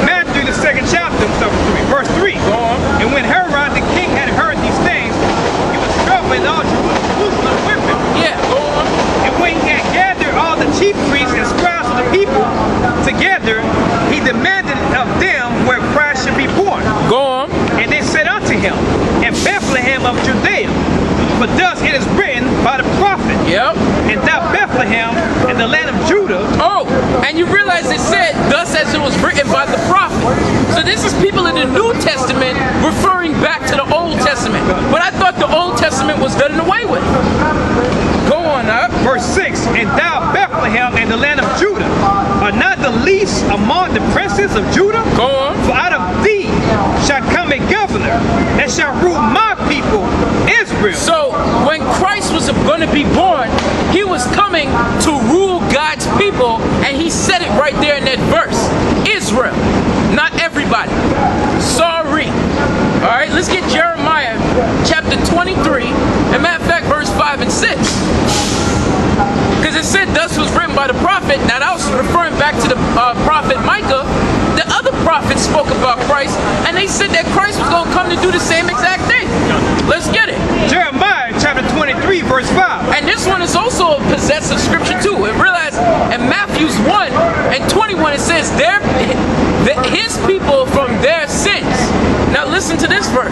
Matthew, the 2nd chapter, verse 3. Go on. And when Herod the king had heard these things, he was troubled in all Jerusalem with him. Yeah, go on. And when he had gathered all the chief priests and scribes of the people together, he demanded of them where Christ should be born. Go on. And they said unto him, in Bethlehem of Judea. For thus it is written by the prophet. Yep. And thou Bethlehem in the land of Judah. Oh, and you realize it said, thus as it was written by the prophet. So this is people in the New Testament referring back to the Old Testament. But I thought the Old Testament was done away with. Go on up. Verse 6. And thou Bethlehem in the land of Judah are not the least among the princes of Judah. Go on. For out of thee shall come a governor that shall rule my people Israel. So when Christ was going to be born, he was coming to rule God's people, and he said it right there in that verse. Israel, not everybody. Sorry. All right, let's get Jeremiah chapter 23, and matter of fact, verse 5 and 6. Because it said, thus was written by the prophet. Now that was referring back to the prophet Micah. The other prophets spoke about Christ, and they said that Christ was going to come to do the same exact thing. Let's get it. Jeremiah chapter 23, verse 5. And this one is also a possessive scripture too. And realize in Matthew 1 and 21 it says, his people from their sins. Now listen to this verse,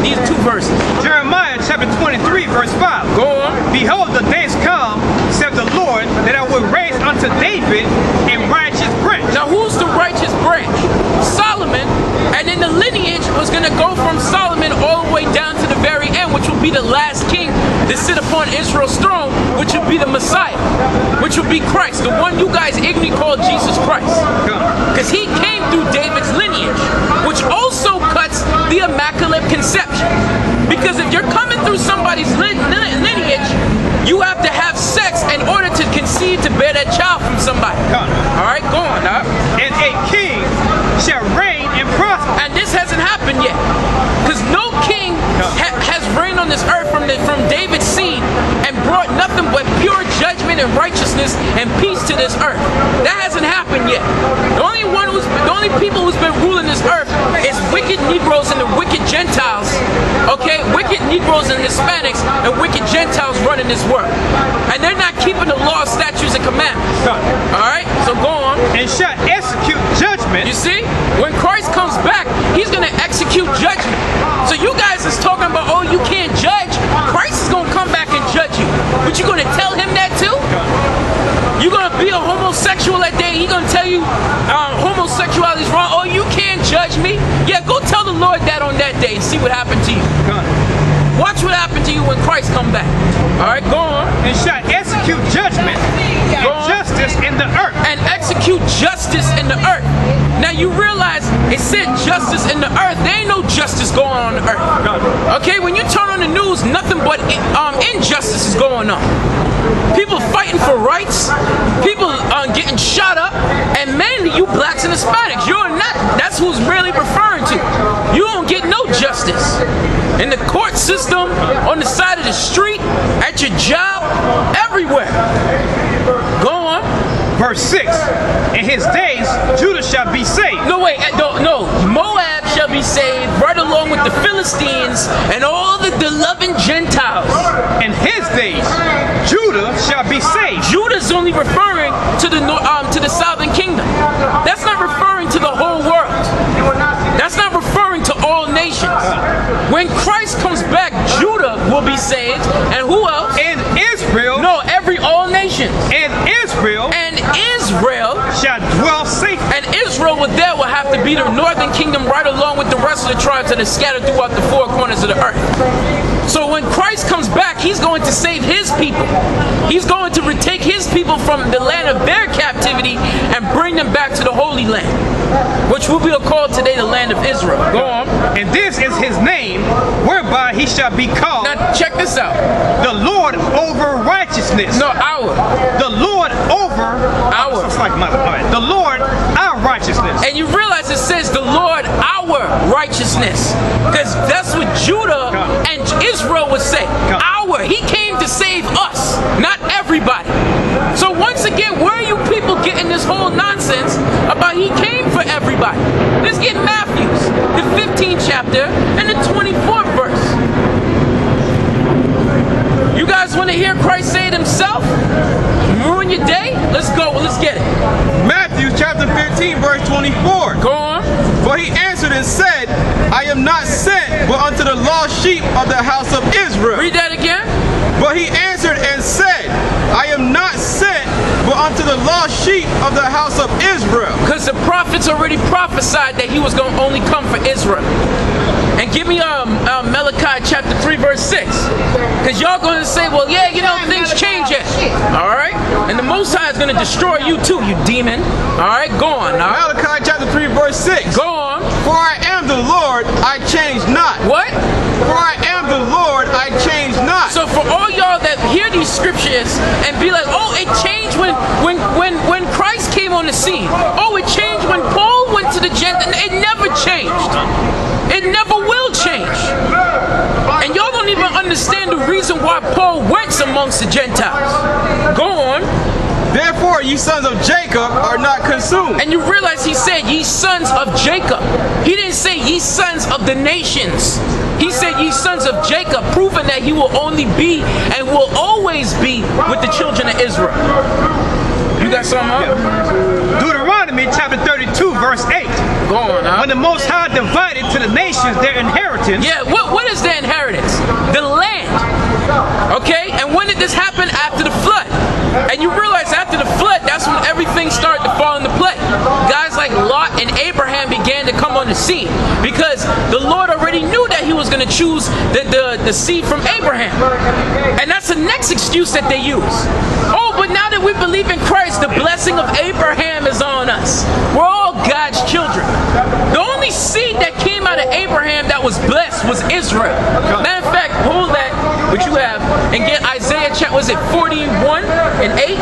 these two verses. Jeremiah chapter 23, verse 5. Go on. Behold, the days come, saith the Lord, that I will raise unto David a righteous branch. Now who's the righteous branch? Solomon. And then the lineage was going to go from Solomon all the way down to the very end, which will be the last king to sit upon Israel's throne, which will be the Messiah, which will be Christ, the one you guys ignorantly call Jesus Christ. Because he came through David's lineage, which also cuts the Immaculate Conception. Because if you're coming through somebody's lineage, you have to have sex in order to conceive to bear that child from somebody. All right, go on now. And a king shall reign and prosper. And this hasn't happened yet. Because no king has reigned on this earth from David's seed and brought nothing but pure judgment and righteousness and peace to this earth. That hasn't happened yet. The only people who's been ruling this earth is wicked Negroes and the wicked Gentiles. Okay? Wicked Negroes and Hispanics and wicked Gentiles running this world. And they're not keeping the law, statutes, and commandments. Alright? So go on. And shall execute judgment. You see? When Christ comes back, he's going to execute judgment. So you guys is talking about, oh, you can't judge. Christ is going to come back and judge you. But you're going to tell him that too? You're going to be a homosexual that day. He's going to tell you homosexuality is wrong. Oh, you can't judge me. Yeah, go tell the Lord that on that day and see what happened to you. Watch what happened to you when Christ come back. All right, go on. And shall execute judgment and justice in the earth. And execute justice in the earth. Now you realize it said justice in the earth. There ain't no justice going on the earth. Okay, when you turn on the news, nothing but injustice is going on. People fighting for rights. People getting shot up. And mainly you blacks and Hispanics. You're not. That's who's really referring to. You don't get no justice. In the court system, on the side of the street, at your job, everywhere. Go on. Verse 6. In his days, Judah shall be saved. No, wait, no. Moab shall be saved right along with the Philistines and all the loving Gentiles. In his days, Judah shall be saved. Judah's only referring to the southern kingdom. That's not referring to the whole world. That's not referring to all nations. When Christ comes back, Judah will be saved. And who else? And Israel. No, all nations. And Israel. And Israel shall dwell safe. And Israel will have to be the northern kingdom right along with the rest of the tribes that are scattered throughout the four corners of the earth. So when Christ comes back, he's going to save his people. He's going to retake his people from the land of their captivity and bring them back to the Holy Land, which will be called today the land of Israel. Go on. And this is his name, whereby he shall be called. Now check this out. The Lord over righteousness. No, our. The Lord over our. It's like the Lord our righteousness. And you realize it says the Lord our righteousness, because that's what Judah and Israel would say. Our. He came to save us, not everybody. So once again, where are you people getting this whole nonsense about he came for everybody? everybody. Let's get Matthew's, the 15th chapter and the 24th verse. You guys want to hear Christ say it himself? Ruin your day? Let's go. Let's get it. Matthew chapter 15, verse 24. Go on. For he answered and said, I am not sent but unto the lost sheep of the house of Israel. Read that again. But he answered and said, I am not sent but unto the lost sheep of the house of Israel. Because the prophets already prophesied that he was going to only come for Israel. And give me Malachi chapter 3 verse 6. Because y'all going to say, well, yeah, you know, things change it. All right? And the Most High is going to destroy you too, you demon. All right? Go on. All right? Malachi chapter 3 verse 6. Go on. For I am the Lord, I change not. What? For I am the Lord, I change not. So for all y'all that hear these scriptures and be like, oh, it changed when Christ came on the scene. Oh, it changed when Paul went to the Gentiles. It never changed. It never will change. And y'all don't even understand the reason why Paul went amongst the Gentiles. Go on. Therefore, ye sons of Jacob are not consumed. And you realize he said, ye sons of Jacob. He didn't say, ye sons of the nations. He said, ye sons of Jacob, proving that he will only be and will always be with the children of Israel. You got something up? Deuteronomy chapter 32, verse 8. Go on, huh? When the Most High divided to the nations their inheritance. Yeah, what is their inheritance? The land. Okay? And when did this happen? After the flood. And you realize after the flood, that's when everything started to fall into play. Guys like Lot and Abraham began to come on the scene because the Lord already knew that he was going to choose the seed from Abraham. And that's the next excuse that they use. Oh, but now that we believe in Christ, the blessing of Abraham is on us. We're all God's children. The only seed that came out of Abraham that was blessed was Israel. Matter of fact, hold that, what you have, and get Isaiah, was it 41 and 8?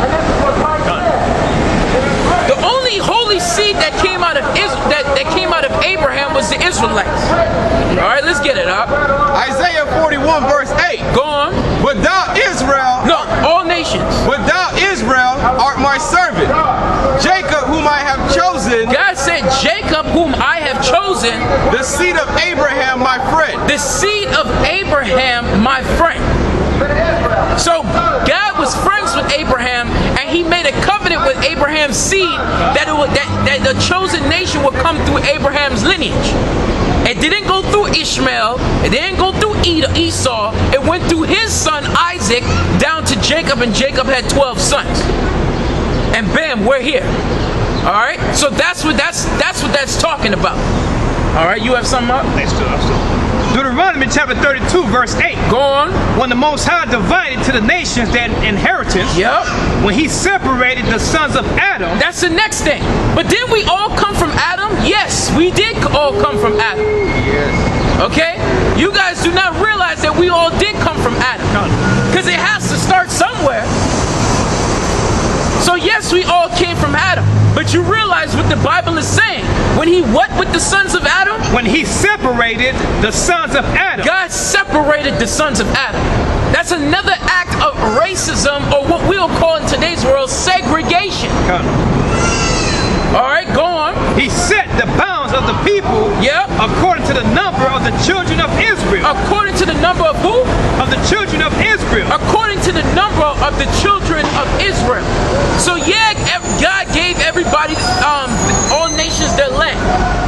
The only holy seed that came out of that came out of Abraham was the Israelites. All right, let's get it up. Isaiah 41 verse 8. Go on. But thou Israel, no, all nations. But thou Israel art my servant, Jacob whom I have chosen. God said, Jacob whom I have chosen, the seed of Abraham my friend. The seed of Abraham my friend. So God was friends with Abraham, and he made a covenant with Abraham's seed that the chosen nation would come through Abraham's lineage. It didn't go through Ishmael, it didn't go through Esau, it went through his son Isaac down to Jacob, and Jacob had 12 sons. And bam, we're here. All right, so that's what that's talking about. All right, you have something up? Deuteronomy chapter 32 verse 8. Go on. When the Most High divided to the nations their inheritance. Yep. When he separated the sons of Adam. That's the next thing. But didn't we all come from Adam? Yes, we did all come from Adam. Yes. Okay? You guys do not realize that we all did come from Adam. Because it has to start somewhere. So yes, we all came from Adam. But you realize what the Bible is saying. When he what with the sons of Adam? When he separated the sons of Adam. God separated the sons of Adam. That's another act of racism, or what we'll call in today's world, segregation. All right, go on. He set the bounds of the people. Yep. According to the number of the children of Israel. According to the number of who? Of the children of Israel. According to the number of the children of Israel. So yeah, God gave everybody, all nations their land.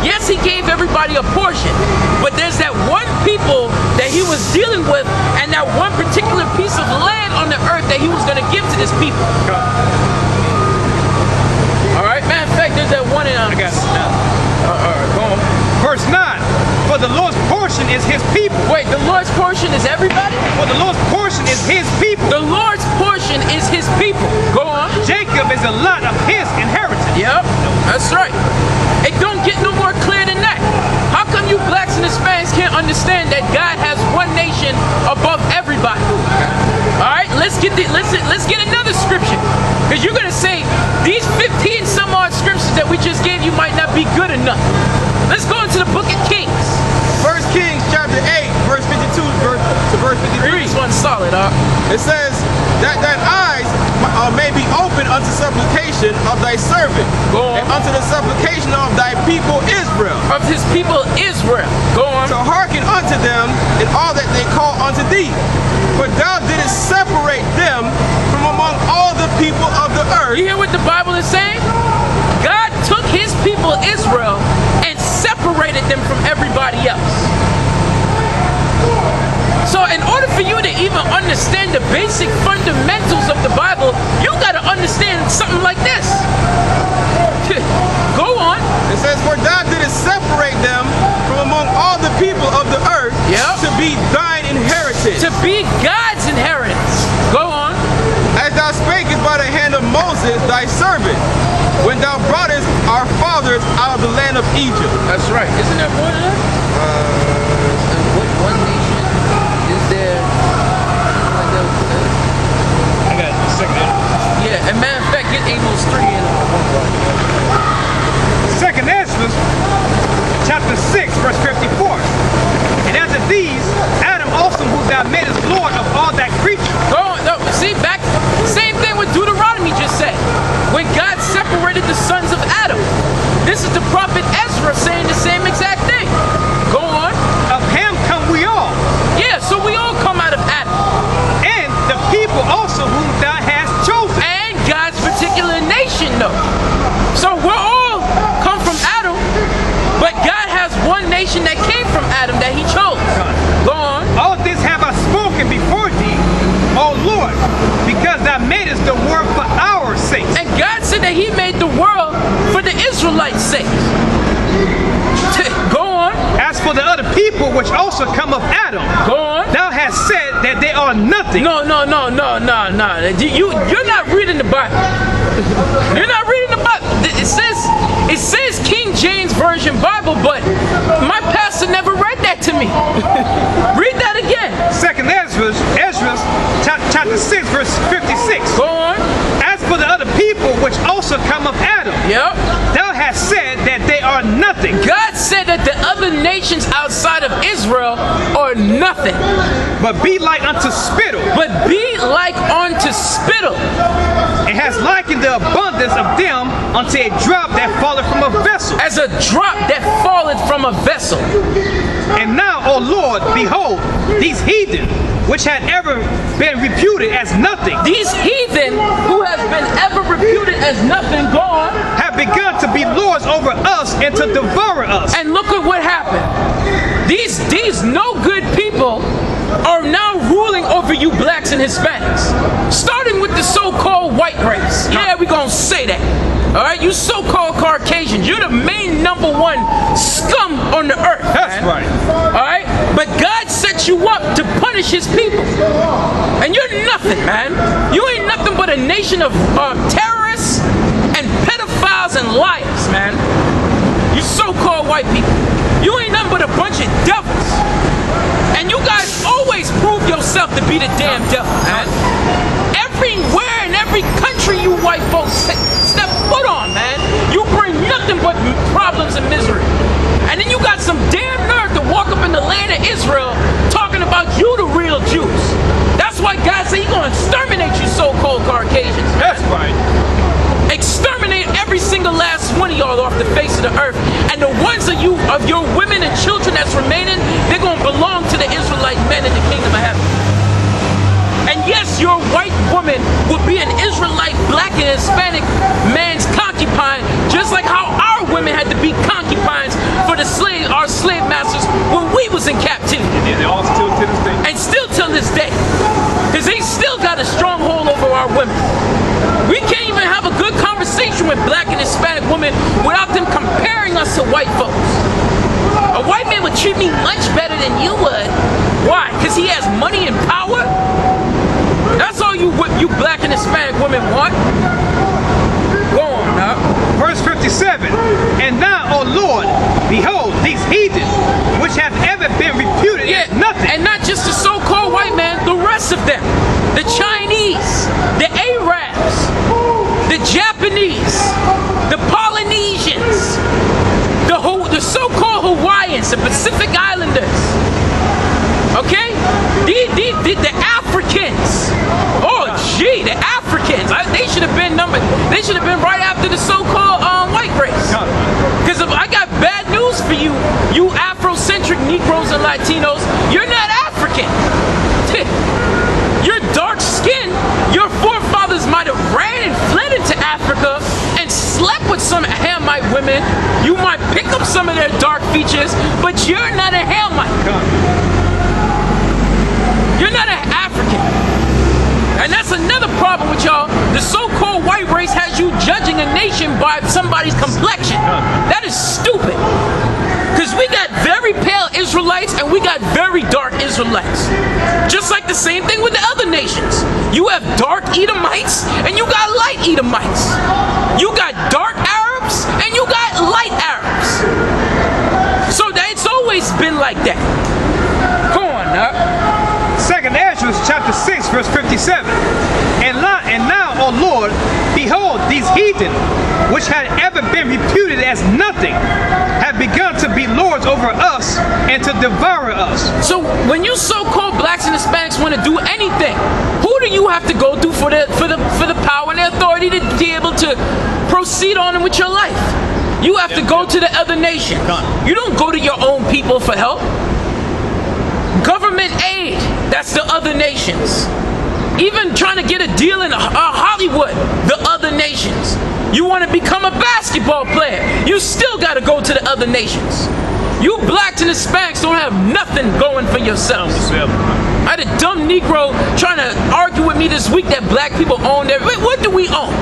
Yes, he gave everybody a portion. But there's that one people that he was dealing with, and that one particular piece of land on the earth that he was going to give to this people. All right, matter of fact, there's that one in I got it now. all right, go on. Verse 9. For the Lord's portion is his people. Wait, the Lord's portion is everybody? For the Lord's portion is his people. The Lord's portion is his people. Go on. Jacob is a lot of his inheritance. Yep, that's right. It don't get no more clear than that. How come you blacks and Hispanics can't understand that God has one nation above everybody? All right, let's get another scripture, because you're gonna say these 15 some odd scriptures that we just gave you might not be good enough. Let's go into the book of Kings. 1 Kings chapter 8, verse 52 to verse 53. This one's solid, It says that thine eyes may be open unto supplication of thy servant, Go on. and unto the supplication of thy people Israel, Of his people Israel. Go on. to hearken unto them in all that they call unto thee. For thou didst separate them from among all the people of the earth. You hear what the Bible is saying? God took his people Israel and separated them from everybody else. So in order for you to even understand the basic fundamentals of the Bible, you got to understand something like this. Go on. It says, for thou didst separate them from among all the people of the earth, Yep. to be thine inheritance. To be God's inheritance. Go on. As thou spakest by the hand of Moses, thy servant, when thou broughtest our fathers out of the land of Egypt. That's right. Isn't that more than that? What one nation is there? I got a second. Yeah, and matter of fact, get Amos 3 in. Second Ezra, chapter 6, verse 54. And after these, Adam also, who thou madest Lord of all that creature. Go on. No, see, back, same thing with Deuteronomy just said. When God separated the sons of Adam. This is the prophet Ezra saying the same exact thing. Go on. Of him come we all, Yeah, so we all come out of Adam. and the people also whom thou hast chosen. And God's particular nation, though. So we're all come from Adam, but God has one nation that came from Adam that he chose. Go on. All this have I spoken before thee, O Lord, because thou madest the world for our sakes. And God said that he made the world for the Israelites' sake. Go on. As for the other people which also come of Adam, Go on. thou hast said that they are nothing. No. You're not reading the Bible. You're not reading the Bible. It says King James Version Bible, but my pastor never read that to me. Read that again. Second Ezra, chapter 6, verse 56. Go on. As for the other people which also come of Adam, Yep. thou hast said that they are nothing. God said that the other nations outside of Israel are nothing, But be like unto spittle. but be like unto spittle. It has likened the abundance of them unto a drop that falleth from a vessel. As a drop that falleth from a vessel. And now, O Lord, behold, these heathen, which had ever been reputed as nothing, These heathen who has been ever reputed as nothing, go on. have begun to be lords over us and to devour us. And look at what happened. These no good people are now ruling over you blacks and Hispanics. Starting with the so-called white race. Yeah, we gonna say that. All right, you so-called Caucasians, you're the main number one scum on the earth. That's man. right. All right, but God set you up to punish his people. And you're nothing, man. You ain't nothing but a nation of terrorists and pedophiles and liars, man. You so-called white people. You ain't nothing but a bunch of devils. And you guys always prove yourself to be the damn devil, man. Everywhere in every country you white folks step foot on, man, you bring nothing but problems and misery. And then you got some damn nerve to walk up in the land of Israel talking about you the real Jews. That's why God said he's going to exterminate you so-called Caucasians, man. That's right. Exterminate every single last one of y'all off the face of the earth. And the ones of your women and children that's remaining, they're going to belong to the Israelite men in the kingdom of heaven. And yes, your white woman will be an Israelite, black and Hispanic man's concubine, just like how our women had to be concubines for our slave masters when we was in captivity. And they all still to this day. And still till this day. Because they still got a stronghold over our women. We can't even have a good conversation with black and Hispanic women without them comparing us to white folks. A white man would treat me much better than you would. Why? Because he has money and power? That's all you black and Hispanic women want. Go on now. Verse 57. And now, O Lord, behold, these heathen, which have ever been reputed as nothing. And not just the so-called white man, the rest of them. The Chinese, the Arabs, the Japanese, the Polynesians, the so-called Hawaiians, the Pacific Islanders. Okay? The Africans. Oh, G, the Africans. They should have been numbered. They should have been right after the so-called white race. Because if I got bad news for you, you Afrocentric Negroes and Latinos, you're not African. You're dark skinned. Your forefathers might have ran and fled into Africa and slept with some Hamite women. You might pick up some of their dark features, but you're not a Hamite. You're not an African. And that's another problem with y'all. The so-called white race has you judging a nation by somebody's complexion. That is stupid. Because we got very pale Israelites and we got very dark Israelites. Just like the same thing with the other nations. You have dark Edomites and you got light Edomites. You got dark Arabs and you got light Arabs. So it's always been like that. Come on now. 2nd Ezra chapter 6 verse 57. And now, O Lord, behold, these heathen, which had ever been reputed as nothing, have begun to be lords over us and to devour us. So when you so-called blacks and Hispanics want to do anything, who do you have to go to for the power and the authority to be able to proceed on with your life? You have to go to the other nations. You don't go to your own people for help. Government aid, that's the other nations. Even trying to get a deal in Hollywood, the other nations. You want to become a basketball player, you still got to go to the other nations. You blacks and Hispanics don't have nothing going for yourselves. I had a dumb Negro trying to argue with me this week that black people own everything. What do we own?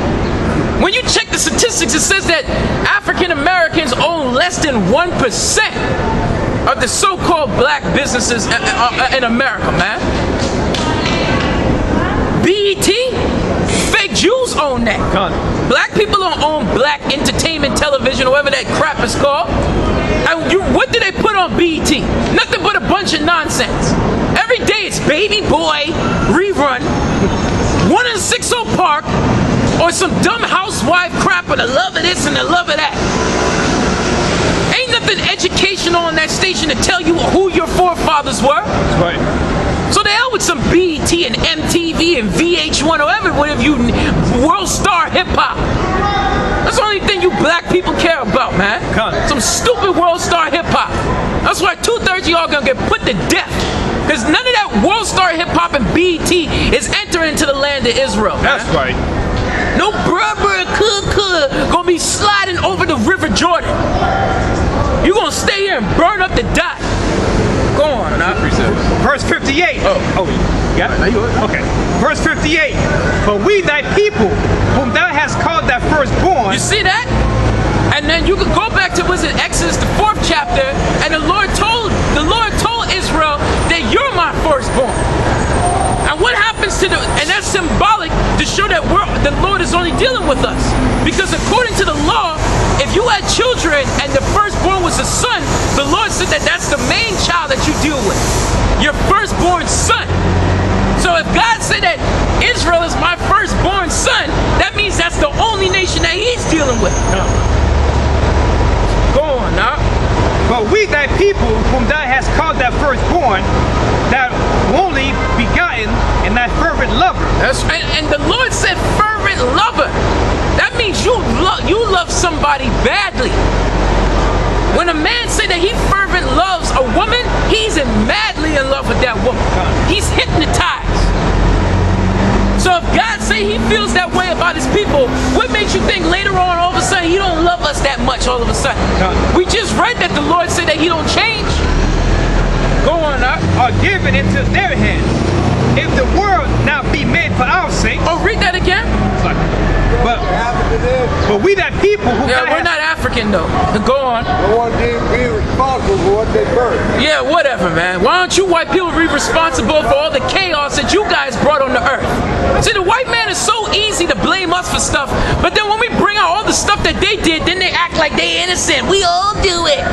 When you check the statistics, it says that African Americans own less than 1% of the so-called black businesses in America, man. BET, fake Jews own that. Black people don't own black entertainment television or whatever that crap is called. And what do they put on BET? Nothing but a bunch of nonsense. Every day it's Baby Boy rerun, 106 Park, or some dumb housewife crap or the love of this and the love of that. Ain't nothing educational on that station to tell you who your forefathers were. That's right. So the hell with some BET and MTV and VH1 or whatever you World Star Hip Hop. That's the only thing you black people care about, man. Some stupid World Star Hip Hop. That's why 2/3 of y'all gonna get put to death. Because none of that World Star Hip Hop and BET is entering into the land of Israel. That's right. No brother gonna be sliding over the River Jordan. You gonna stay here and burn up the dot. Go on, now. Verse 58. Oh, you got it? Okay. Verse 58. For we thy people, whom thou hast called thy firstborn. You see that? And then you could go back to was it Exodus the 4th chapter, and the Lord told Israel that you're my firstborn. And what happens to and that's symbolic to show that the Lord is only dealing with us. Because according to the law, if you had children and the firstborn was a son, the Lord said that that's the main child that you deal with. Your firstborn son. So if God said that Israel is my firstborn son, that means that's the only nation that he's dealing with. Go on now. But we thy people, whom thou hast called thy firstborn, thou only begotten, and thy fervent lover. And the Lord said fervent lover. That means you love somebody badly. When a man say that he fervent loves a woman, he's madly in love with that woman. He's hypnotized. So if God say he feels that way about his people, what makes you think later on all of a sudden he don't love us that much all of a sudden? We just read that the Lord said that he don't change. Go on now. Are given into their hands. If the world now be made for our sake. Oh, read that again. But we that people who we're not African though. Go on. No one being responsible for what they birth. Yeah, whatever, man. Why don't you white people be responsible for all the chaos that you guys brought on the earth? See, the white man is so easy to blame us for stuff, but then when we bring out all the stuff that they did, then they act like they innocent. We all do it.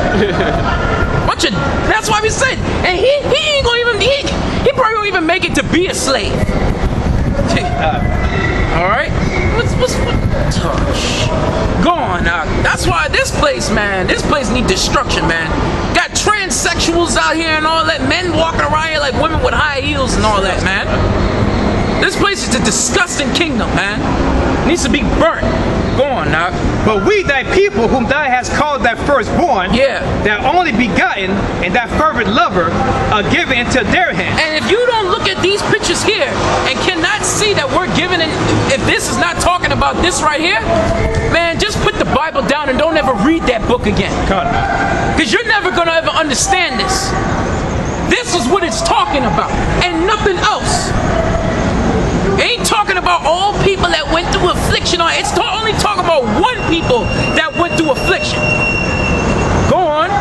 That's why we said, and he ain't gonna even he probably won't even make it to be a slave. All right. Go on now. That's why this place need destruction, man. Got transsexuals out here and all that, men walking around here like women with high heels and all that, man. This place is a disgusting kingdom, man. It needs to be burnt. Go on now. But we thy people whom thou hast called thy firstborn, Yeah. thy only begotten, and thy fervent lover, are given into their hand. And if you don't look at these pictures here and cannot see that we're given, if this is not talking about this right here, man, just put the Bible down and don't ever read that book again. Because you're never going to ever understand this. This is what it's talking about and nothing else. It ain't talking about all people that went through affliction. It's only talking about one people that went through affliction. Go on.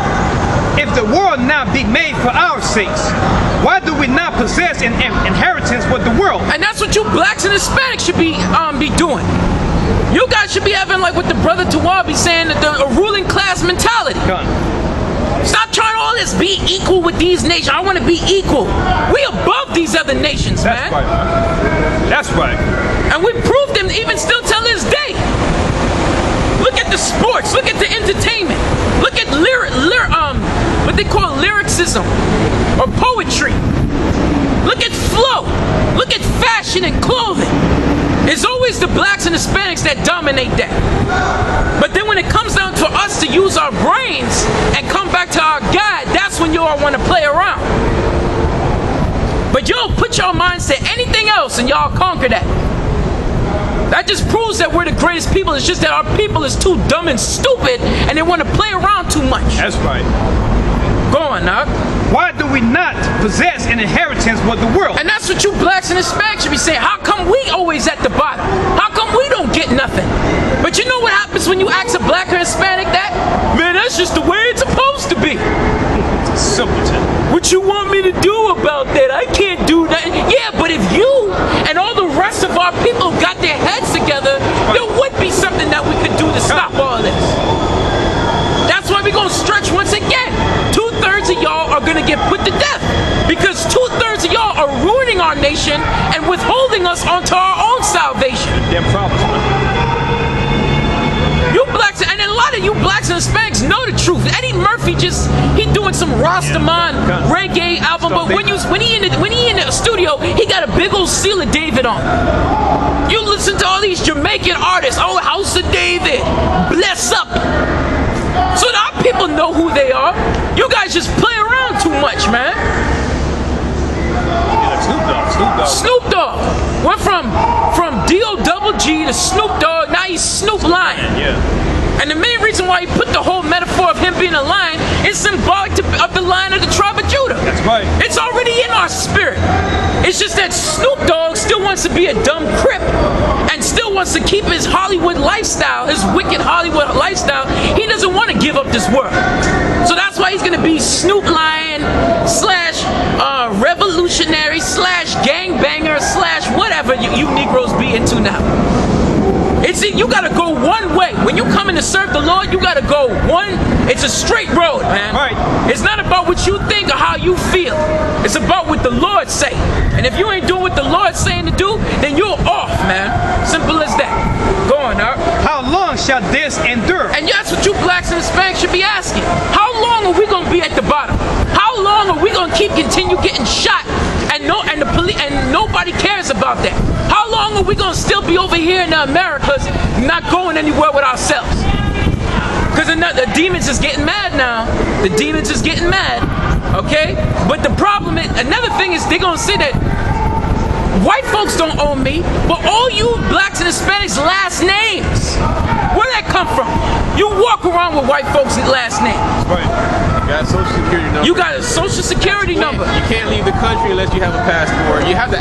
If the world now be made for our sakes, why do we not possess an inheritance with the world? And that's what you blacks and Hispanics should be doing. You guys should be having like what the brother Tawabi saying, that a ruling class mentality. Stop trying all this. Be equal with these nations. I want to be equal. We above these other nations, man. That's right, man. That's right. And we proved them even still till this day. Look at the sports. Look at the entertainment. Look at what they call lyricism or poetry. Look at flow. Look at fashion and clothing. It's always the blacks and Hispanics that dominate that. But then when it comes down to us to use our brains and come back to our God, that's when you all want to play around. But y'all put your minds to anything else and y'all conquer that. That just proves that we're the greatest people. It's just that our people is too dumb and stupid and they want to play around too much. That's right. Go on now. Why do we not possess an inheritance with the world? And that's what you blacks and Hispanics should be saying. How come we always at the bottom? How come we don't get nothing? But you know what happens when you ask a black or Hispanic that? Man, that's just the way it's supposed to be. Simpleton. What you want me to do about that? I can't do that. Yeah, but if you and all the rest of our people got their heads together, there would be something that we could do to stop all this. That's why we're going to stretch once again. 2/3 of y'all are going to get put to death because 2/3 of y'all are ruining our nation and withholding us onto our own salvation. Damn promise, man. You blacks, and a lot of you blacks and Hispanics know the truth. Eddie Murphy he doing some Rastaman reggae album, but when he in the studio, he got a big old seal of David on. You listen to all these Jamaican artists, oh, House of David, Bless Up. So our people know who they are. You guys just play around too much, man. Yeah, Snoop Dogg went from D-O-double-G to Snoop Dogg. Now he's Snoop Lion. Yeah. And the main reason why he put the whole metaphor of him being a lion is symbolic of the lion of the tribe of Judah. That's right. It's already in our spirit. It's just that Snoop Dogg still wants to be a dumb crip and still wants to keep his Hollywood lifestyle, his wicked Hollywood lifestyle. He doesn't want to give up this world. So that's why he's going to be Snoop Lion / revolutionary / gangbanger / whatever you Negroes be into now. You gotta go one way. When you come in to serve the Lord, you gotta go it's a straight road, man. Right. It's not about what you think or how you feel. It's about what the Lord say. And if you ain't doing what the Lord's saying to do, then you're off, man. Simple as that. Go on, now. How long shall this endure? And that's what you blacks and Hispanics should be asking. How long are we gonna be at the bottom? How long are we gonna continue getting shot and nobody cares about that? How long are we gonna still be over here in the Americas, not going anywhere with ourselves? Because the demons is getting mad now. The demons is getting mad, okay? But the problem is, another thing is they're gonna say that white folks don't own me, but all you blacks and Hispanics last names. Where'd that come from? You walk around with white folks' last names. Right. You got a social security number. You got a social security number. You can't leave the country unless you have a passport. You have to